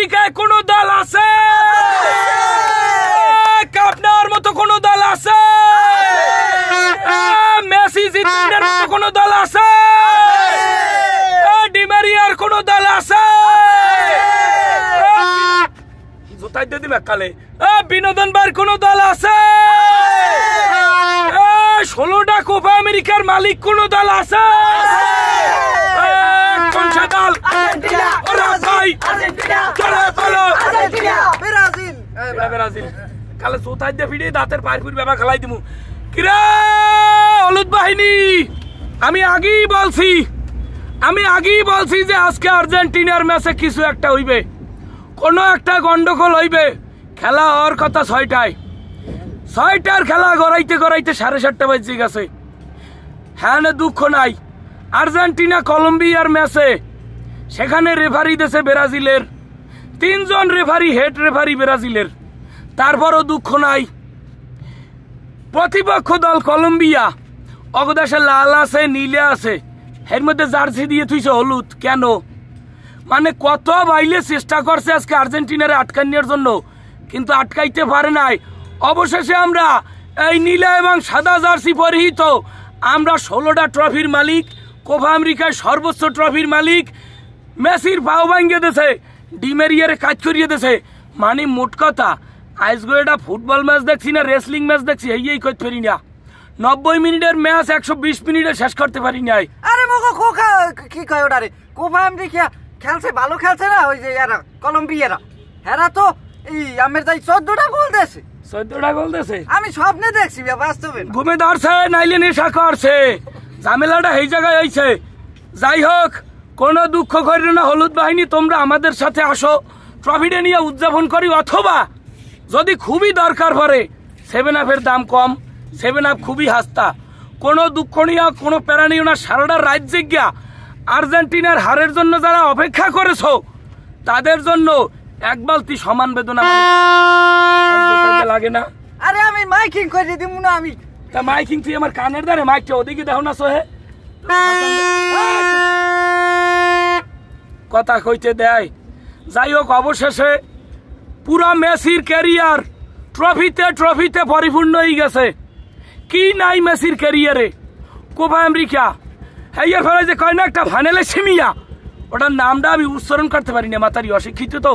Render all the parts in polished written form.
আমেরিকায় কোন দল আছে? কাপ নেওয়ার মতো কোন দল আছে? মেসি জিতের মতো কোন দল আছে? ডি মারিয়ার কোন দল আছে? জোতাই দিয়ে দিবে কালে। বিনোদন বার কোন দল আছে? 16টা কোপা আমেরিকার মালিক কোন দল আছে? কোন সে দল? ব্রাজিল। কালে জোতাই দিয়ে ফিরে দাঁতের পায়ের ফুট ব্যাপার খেলাই দিমু। কিরা হলুদ বাহিনী, আমি আগেই বলছি যে আজকে আর্জেন্টিনার ম্যাচে কিছু একটা হইবে, কোন একটা গন্ডগোল হইবে। খেলা হওয়ার কথা 6টায়, 6টার খেলা গড়াইতে 7:30 বাজে গেছে। হ্যাঁ, দুঃখ নাই। আর্জেন্টিনা কলম্বিয়ার ম্যাচে সেখানে রেফারি দেশে ব্রাজিলের, 3 জন রেফারি, হেড রেফারি ব্রাজিলের। তারপরও দুঃখ নাই। প্রতিপক্ষ দল কলম্বিয়া, অগদাসে লাল আছে, নীলে আছে, এর মধ্যে জার্সি দিয়ে থুইছে হলুদ। কেন? মানে কত বাইলে চেষ্টা করছে আজকে আর্জেন্টিনারে আটকানোর জন্য, কিন্তু আটকাইতে পারে নাই। অবশেষে আমরা এই নীলা এবং সাদা জার্সি পরিহিত আমরা 16টা ট্রফির মালিক, কোপা আমেরিকায় সর্বোচ্চ ট্রফির মালিক। মেসির পাও ভাঙ্গে দিয়েছে, ডি মারিয়ারে কাজ করিয়ে দিয়েছে। মানে মোট কথা আজকে এটা ফুটবল ম্যাচ দেখছি না রেসলিং ম্যাচ দেখছি, এই কইতে পারি না। 90 মিনিটের ম্যাচ 120 মিনিটে শেষ করতে পারি নাই। আরে মগো কোকা কি কয় ওটারে? কোপা আমেরিকা খেলছে, ভালো খেলছে না? ওই যে এরা কলম্বিয়ারা, এরা তো এই আমের যাই 14টা গোল দিয়েছে। 14টা গোল দিয়েছে? আমি স্বপ্নে দেখছি, বাস্তবে ঘুমে ধরছে, নাইলে নেশা করছে। ঝামেলাটা এই জায়গায় হয়েছে। যাই হোক, কোনো দুঃখ করি না হলুদ বাহিনী, তোমরা আমাদের সাথে আসো, ট্রফিটা নিয়ে উদযাপন করি। অথবা যদি খুবই দরকার পড়ে 7 আপের দাম কম, 7 আপ খুবই হাস্তা। কোনো দুঃখ নিয়ে কোনো প্যারা নিও না। সারাটা রাত জেগিয়া আর্জেন্টিনার হারের জন্য যারা অপেক্ষা করেছ তাদের জন্য এক বালতি সমান বেদনা লাগে না? আরে আমি মাইকিং করে দিব না। আমি তা মাইকিং তুই আমার কানের দ্বারে মাইকটা ওদিকে দেখো না সোহে, কথা কইতে দেয়। যাই হোক, অবশেষে পুরা মেসির ক্যারিয়ার ট্রফিতে পরিপূর্ণ হয়ে গেছে। কি নাই মেসির ক্যারিয়ারে? কোপা আমেরিকা, এর ফলে যে কয় না একটা ফাইনালে সিমিয়া, ওটার নামটা আমি উচ্চারণ করতে পারি না, মাতারি অশিক্ষিত তো।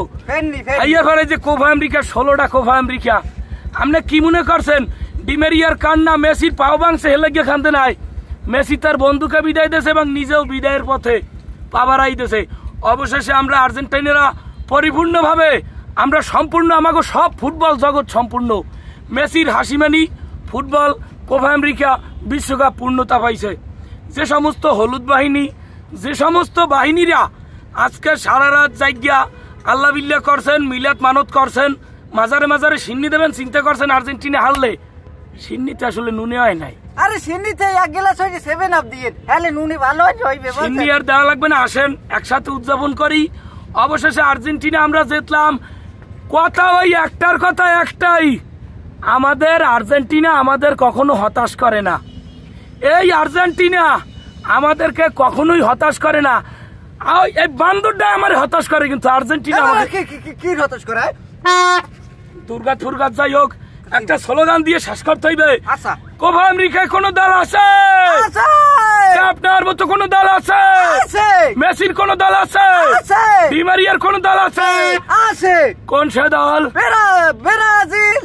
এর ফলে যে কোপা আমেরিকা, 16টা কোপা আমেরিকা। আপনি কি মনে করছেন ডি মারিয়ার কান্না মেসির পাও ভাঙছে হেলে গিয়ে খানতে নাই? মেসি তার বন্ধুকে বিদায় দিয়েছে এবং নিজেও বিদায়ের পথে পা বাড়াই দিয়েছে। অবশেষে আমরা আর্জেন্টিনারা পরিপূর্ণভাবে আমরা সম্পূর্ণ, আমাকে সব ফুটবল জগৎ সম্পূর্ণ। মেসির হাসিমানি ফুটবল কোপা আমেরিকা বিশ্বকাপ পূর্ণতা পাইছে। যে সমস্ত হলুদ বাহিনী, যে সমস্ত বাহিনীরা আজকে সারা রাত জায়গা আল্লাহ বিল্লাহ করছেন, মিলাদ মানত করছেন, মাজারে সিন্নি দেবেন চিন্তা করছেন, আর্জেন্টিনা হারলে সিন্নিতে আসলে নুনে হয় নাই। আরে সিন্নিতে এক গ্লাস হইছে 7 আপ দিয়ে, হলে নুনে ভালো হইবে। সিন্নি আর দেওয়া লাগবে না, আসেন একসাথে উদযাপন করি। অবশেষে আর্জেন্টিনা আমরা জিতলাম। কথা ওই একটার কথা একটাই, আমাদের আর্জেন্টিনা আমাদের কখনো হতাশ করে না। এই আর্জেন্টিনা আমাদেরকে কখনোই হতাশ করে না। এই বান্দরটা আমার হতাশ করে, কিন্তু আর্জেন্টিনা কি হতাশ করে? দুর্গা যাই হোক, একটা স্লোগান দিয়ে শেষ করতে হইবে। আচ্ছা, কোপা আমেরিকায় কোন দল আছে? আপনার মতো কোন দল আছে? মেসির কোন দল আছে? ডি মারিয়ার কোন দল আছে? কোন সে দল? ব্রাজিল।